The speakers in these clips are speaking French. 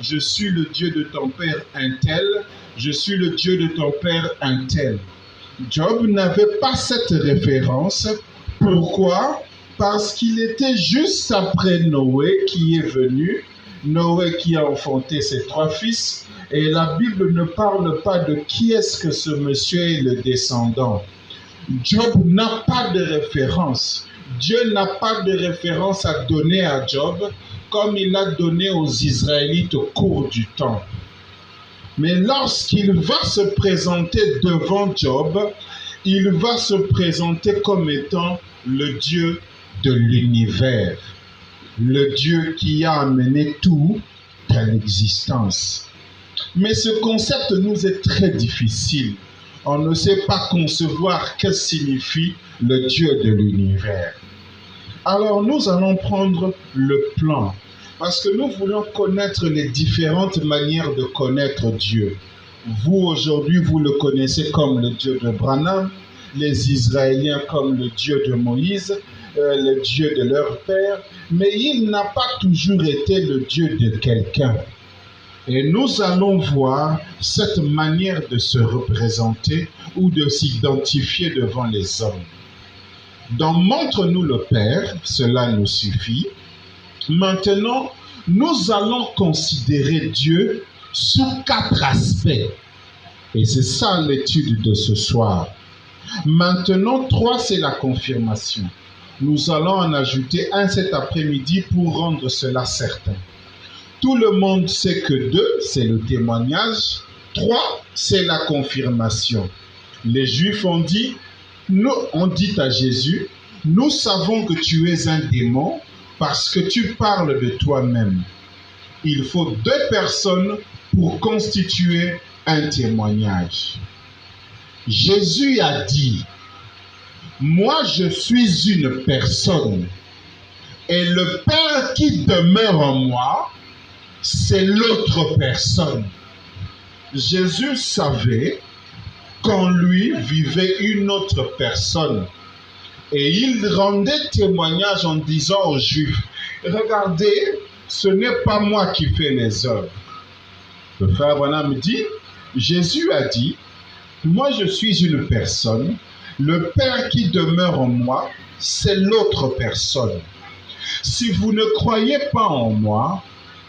je suis le Dieu de ton père un tel, je suis le Dieu de ton père un tel. Job n'avait pas cette référence. Pourquoi? Parce qu'il était juste après Noé qui est venu, Noé qui a enfanté ses 3 fils, et la Bible ne parle pas de qui est-ce que ce monsieur est le descendant. Job n'a pas de référence. Dieu n'a pas de référence à donner à Job comme il a donné aux Israélites au cours du temps. Mais lorsqu'il va se présenter devant Job, il va se présenter comme étant le Dieu de l'univers, le Dieu qui a amené tout à l'existence. Mais ce concept nous est très difficile. On ne sait pas concevoir ce que signifie le Dieu de l'univers. Alors nous allons prendre le plan, parce que nous voulons connaître les différentes manières de connaître Dieu. Vous, aujourd'hui, vous le connaissez comme le Dieu de Branham, les Israéliens comme le Dieu de Moïse, le Dieu de leur père, mais il n'a pas toujours été le Dieu de quelqu'un. Et nous allons voir cette manière de se représenter ou de s'identifier devant les hommes. Donc, montre-nous le Père, cela nous suffit. Maintenant, nous allons considérer Dieu sous 4 aspects. Et c'est ça l'étude de ce soir. Maintenant, 3, c'est la confirmation. Nous allons en ajouter un cet après-midi pour rendre cela certain. Tout le monde sait que 2, c'est le témoignage. 3, c'est la confirmation. Les Juifs ont dit à Jésus, nous savons que tu es un démon parce que tu parles de toi-même. Il faut 2 personnes pour constituer un témoignage. Jésus a dit, moi je suis une personne et le Père qui demeure en moi, c'est l'autre personne. Jésus savait qu'en lui vivait une autre personne. Et il rendait témoignage en disant aux Juifs, regardez, ce n'est pas moi qui fais les œuvres. Le frère Branham dit, Jésus a dit, moi je suis une personne, le Père qui demeure en moi, c'est l'autre personne. Si vous ne croyez pas en moi,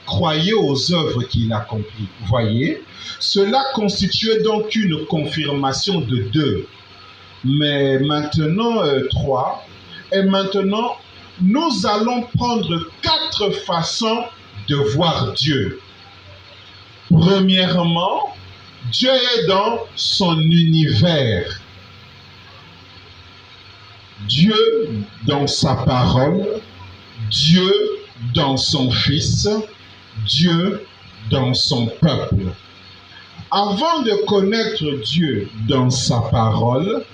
croyez aux œuvres qu'il accomplit. Voyez, cela constituait donc une confirmation de 2. Mais maintenant 3. Et maintenant, nous allons prendre 4 façons de voir Dieu. Premièrement, Dieu est dans son univers. Dieu dans sa parole, Dieu dans son Fils, Dieu dans son peuple. Avant de connaître Dieu dans sa parole,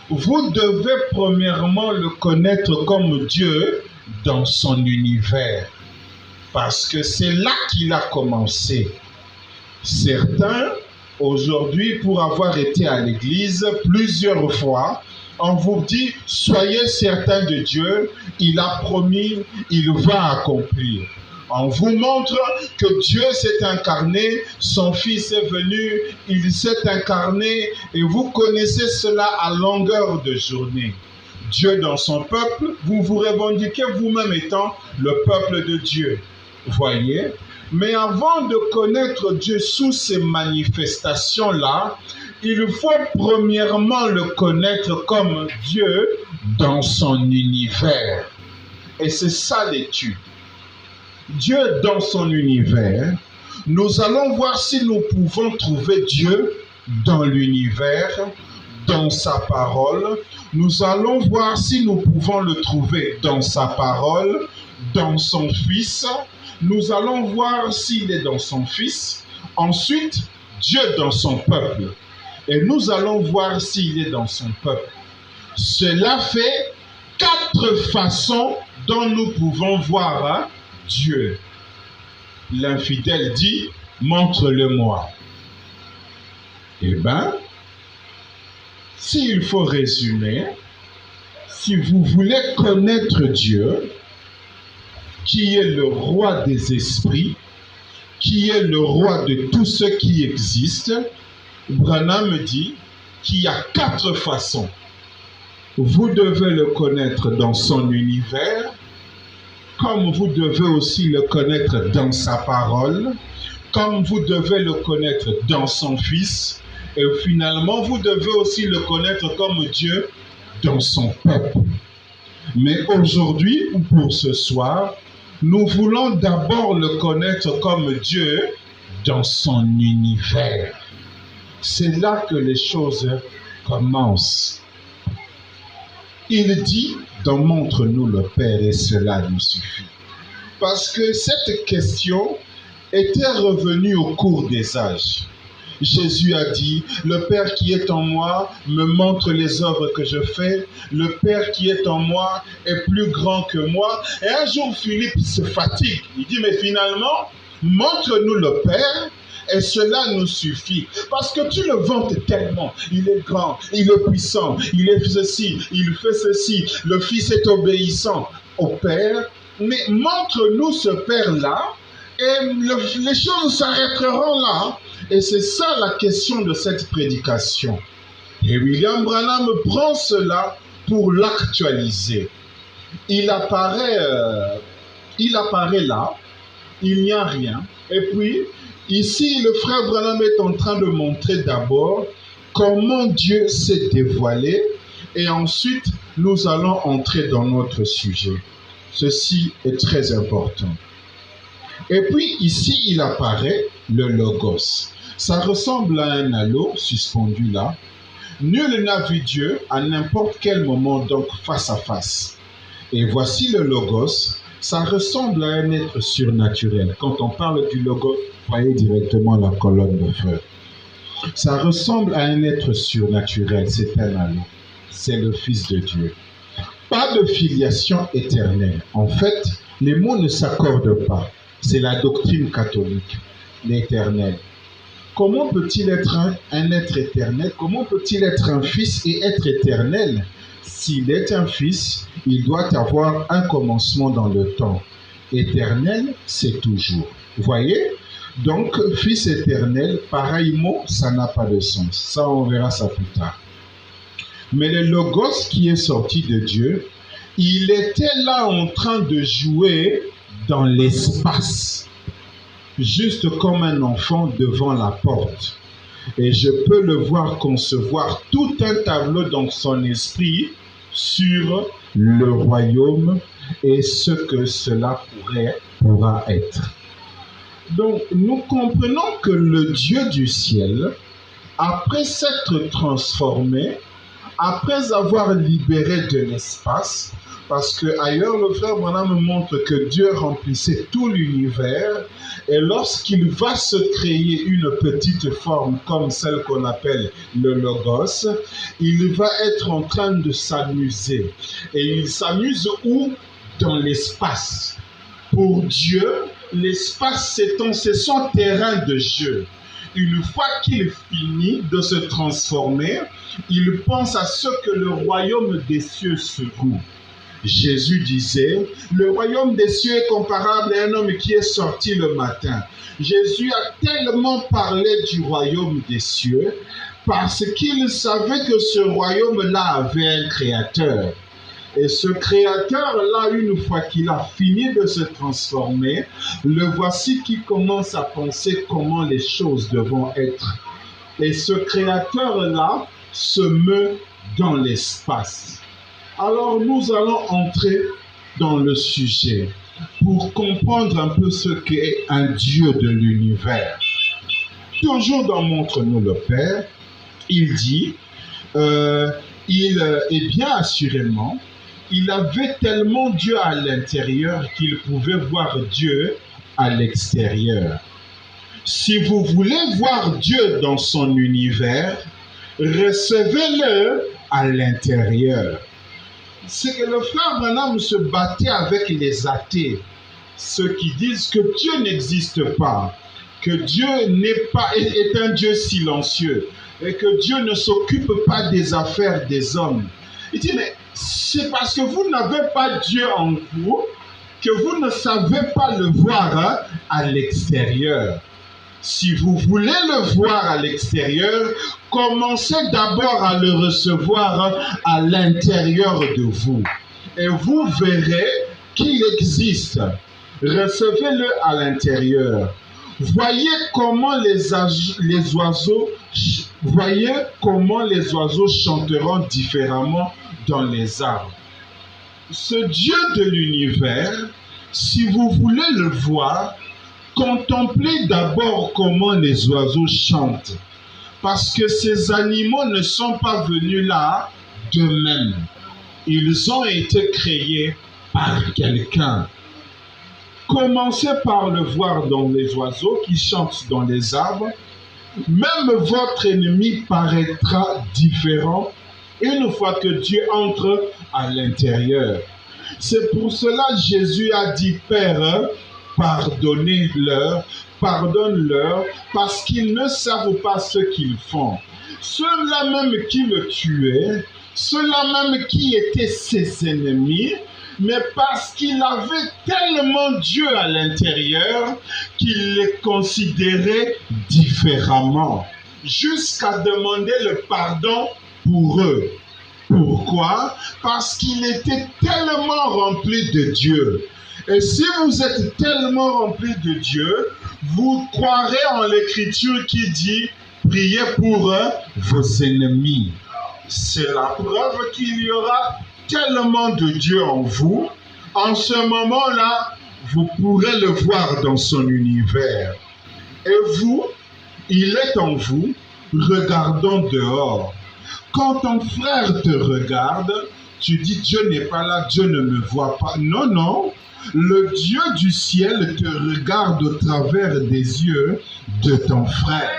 vous devez premièrement le connaître comme Dieu dans son univers. Parce que c'est là qu'il a commencé. Certains, aujourd'hui, pour avoir été à l'église plusieurs fois, on vous dit, soyez certains de Dieu, il a promis, il va accomplir. On vous montre que Dieu s'est incarné, son Fils est venu, il s'est incarné et vous connaissez cela à longueur de journée. Dieu dans son peuple, vous vous revendiquez vous-même étant le peuple de Dieu. Voyez? Mais avant de connaître Dieu sous ces manifestations-là, il faut premièrement le connaître comme Dieu dans son univers. Et c'est ça l'étude. Dieu dans son univers, nous allons voir si nous pouvons trouver Dieu dans l'univers, dans sa parole. Nous allons voir si nous pouvons le trouver dans sa parole, dans son Fils. Nous allons voir s'il est dans son Fils. Ensuite, Dieu dans son peuple. Et nous allons voir s'il est dans son peuple. Cela fait 4 façons dont nous pouvons voir Dieu. L'infidèle dit, montre-le-moi. Eh bien, s'il faut résumer, si vous voulez connaître Dieu, qui est le roi des esprits, qui est le roi de tout ce qui existe, Branham dit qu'il y a 4 façons. Vous devez le connaître dans son univers, comme vous devez aussi le connaître dans sa parole, comme vous devez le connaître dans son Fils, et finalement vous devez aussi le connaître comme Dieu dans son peuple. Mais aujourd'hui, ou pour ce soir, nous voulons d'abord le connaître comme Dieu dans son univers. C'est là que les choses commencent. Il dit, donc montre-nous le Père et cela nous suffit. Parce que cette question était revenue au cours des âges. Jésus a dit, le Père qui est en moi me montre les œuvres que je fais. Le Père qui est en moi est plus grand que moi. Et un jour, Philippe se fatigue. Il dit, mais finalement, montre-nous le Père et cela nous suffit. Parce que tu le vantes tellement. Il est grand, il est puissant, il est ceci, il fait ceci. Le Fils est obéissant au Père. Mais montre-nous ce Père-là et les choses s'arrêteront là. Et c'est ça la question de cette prédication. Et William Branham prend cela pour l'actualiser. Il apparaît là, il n'y a rien. Et puis, ici, le frère Branham est en train de montrer d'abord comment Dieu s'est dévoilé. Et ensuite, nous allons entrer dans notre sujet. Ceci est très important. Et puis, ici, il apparaît le Logos. Ça ressemble à un halo suspendu là. Nul n'a vu Dieu à n'importe quel moment, donc face à face. Et voici le Logos. Ça ressemble à un être surnaturel. Quand on parle du Logos, vous voyez directement la colonne de feu. Ça ressemble à un être surnaturel. C'est un halo. C'est le Fils de Dieu. Pas de filiation éternelle. En fait, les mots ne s'accordent pas. C'est la doctrine catholique, l'éternel. Comment peut-il être un être éternel? Comment peut-il être un fils et être éternel? S'il est un fils, il doit avoir un commencement dans le temps. Éternel, c'est toujours. Vous voyez? Donc, fils éternel, pareil mot, ça n'a pas de sens. Ça, on verra ça plus tard. Mais le Logos qui est sorti de Dieu, il était là en train de jouer dans l'espace, juste comme un enfant devant la porte. Et je peux le voir concevoir tout un tableau dans son esprit sur le royaume et ce que cela pourra être. Donc, nous comprenons que le Dieu du ciel, après s'être transformé, après avoir libéré de l'espace, parce qu'ailleurs, le frère Branham montre que Dieu remplissait tout l'univers, et lorsqu'il va se créer une petite forme comme celle qu'on appelle le Logos, il va être en train de s'amuser. Et il s'amuse où? Dans l'espace. Pour Dieu, l'espace c'est son terrain de jeu. Une fois qu'il finit de se transformer, il pense à ce que le royaume des cieux se roule. Jésus disait, le royaume des cieux est comparable à un homme qui est sorti le matin. Jésus a tellement parlé du royaume des cieux parce qu'il savait que ce royaume-là avait un créateur. Et ce créateur-là, une fois qu'il a fini de se transformer, le voici qui commence à penser comment les choses devront être. Et ce créateur-là se meut dans l'espace. Alors nous allons entrer dans le sujet pour comprendre un peu ce qu'est un Dieu de l'univers. Toujours dans Montre-nous le Père, il dit, et bien assurément, il avait tellement Dieu à l'intérieur qu'il pouvait voir Dieu à l'extérieur. Si vous voulez voir Dieu dans son univers, recevez-le à l'intérieur. C'est que le frère Branham se battait avec les athées, ceux qui disent que Dieu n'existe pas, que Dieu est un Dieu silencieux et que Dieu ne s'occupe pas des affaires des hommes. Il dit, mais c'est parce que vous n'avez pas Dieu en vous que vous ne savez pas le voir à l'extérieur. Si vous voulez le voir à l'extérieur, commencez d'abord à le recevoir à l'intérieur de vous. Et vous verrez qu'il existe. Recevez-le à l'intérieur. Voyez comment les oiseaux chanteront différemment dans les arbres. Ce Dieu de l'univers, si vous voulez le voir, contemplez d'abord comment les oiseaux chantent. Parce que ces animaux ne sont pas venus là d'eux-mêmes. Ils ont été créés par quelqu'un. Commencez par le voir dans les oiseaux qui chantent dans les arbres. Même votre ennemi paraîtra différent une fois que Dieu entre à l'intérieur. C'est pour cela que Jésus a dit, Père, pardonnez-leur, pardonne-leur, parce qu'ils ne savent pas ce qu'ils font. Ceux-là même qui le tuaient, ceux-là même qui étaient ses ennemis, mais parce qu'il avait tellement Dieu à l'intérieur qu'il les considérait différemment, jusqu'à demander le pardon pour eux. Pourquoi? Parce qu'il était tellement rempli de Dieu. Et si vous êtes tellement rempli de Dieu, vous croirez en l'écriture qui dit « Priez pour vos ennemis ». C'est la preuve qu'il y aura tellement de Dieu en vous. En ce moment-là, vous pourrez le voir dans son univers. Et vous, il est en vous, regardons dehors. Quand ton frère te regarde, tu dis « Dieu n'est pas là, Dieu ne me voit pas ». Non, non. Le Dieu du ciel te regarde au travers des yeux de ton frère.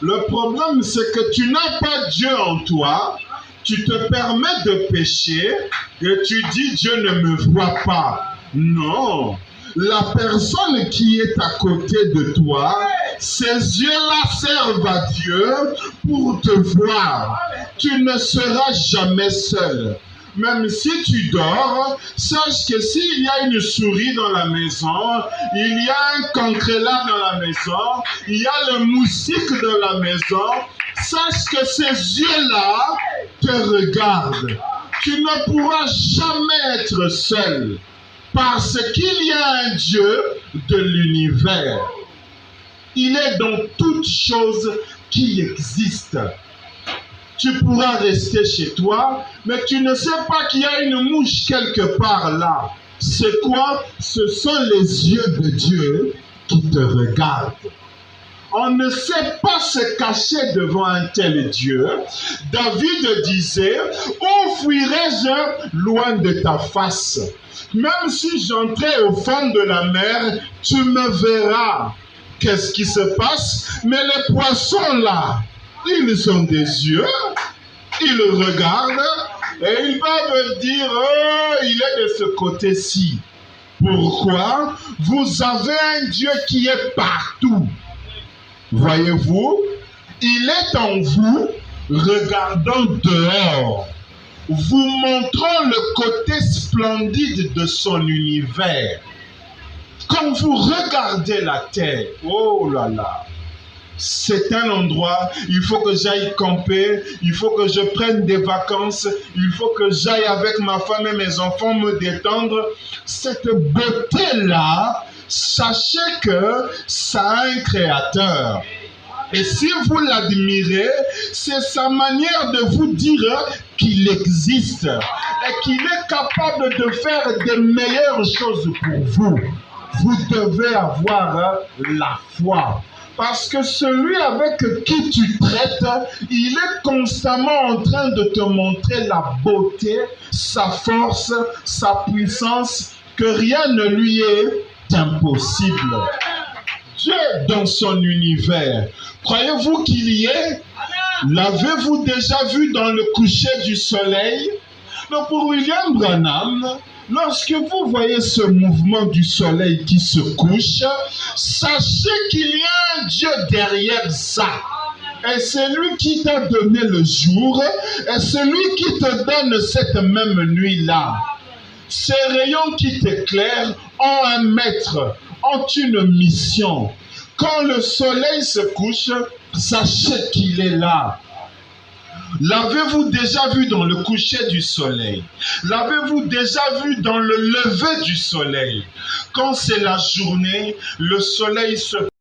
Le problème, c'est que tu n'as pas Dieu en toi. Tu te permets de pécher et tu dis Dieu ne me voit pas. Non. La personne qui est à côté de toi, ses yeux-là servent à Dieu pour te voir. Tu ne seras jamais seul. Même si tu dors, sache que s'il y a une souris dans la maison, il y a un cancrelat dans la maison, il y a le moustique dans la maison, sache que ces yeux-là te regardent. Tu ne pourras jamais être seul parce qu'il y a un Dieu de l'univers. Il est dans toutes choses qui existent. Tu pourras rester chez toi, mais tu ne sais pas qu'il y a une mouche quelque part là. C'est quoi? Ce sont les yeux de Dieu qui te regardent. On ne sait pas se cacher devant un tel Dieu. David disait, où fuirai-je loin de ta face? Même si j'entrais au fond de la mer, tu me verras. Qu'est-ce qui se passe? Mais les poissons là, ils ont des yeux, ils regardent et ils peuvent dire oh, il est de ce côté-ci. Pourquoi? Vous avez un Dieu qui est partout. Voyez-vous, il est en vous, regardant dehors, vous montrant le côté splendide de son univers. Quand vous regardez la terre, oh là là, c'est un endroit, il faut que j'aille camper, il faut que je prenne des vacances, il faut que j'aille avec ma femme et mes enfants me détendre. Cette beauté-là, sachez que ça a un créateur. Et si vous l'admirez, c'est sa manière de vous dire qu'il existe et qu'il est capable de faire de meilleures choses pour vous. Vous devez avoir la foi. Parce que celui avec qui tu traites, il est constamment en train de te montrer la beauté, sa force, sa puissance, que rien ne lui est impossible. Dieu dans son univers, croyez-vous qu'il y est? L'avez-vous déjà vu dans le coucher du soleil? Donc pour William Branham, lorsque vous voyez ce mouvement du soleil qui se couche, sachez qu'il y a un Dieu derrière ça. Et c'est lui qui t'a donné le jour, et c'est lui qui te donne cette même nuit-là. Ces rayons qui t'éclairent ont un maître, ont une mission. Quand le soleil se couche, sachez qu'il est là. L'avez-vous déjà vu dans le coucher du soleil? L'avez-vous déjà vu dans le lever du soleil? Quand c'est la journée, le soleil se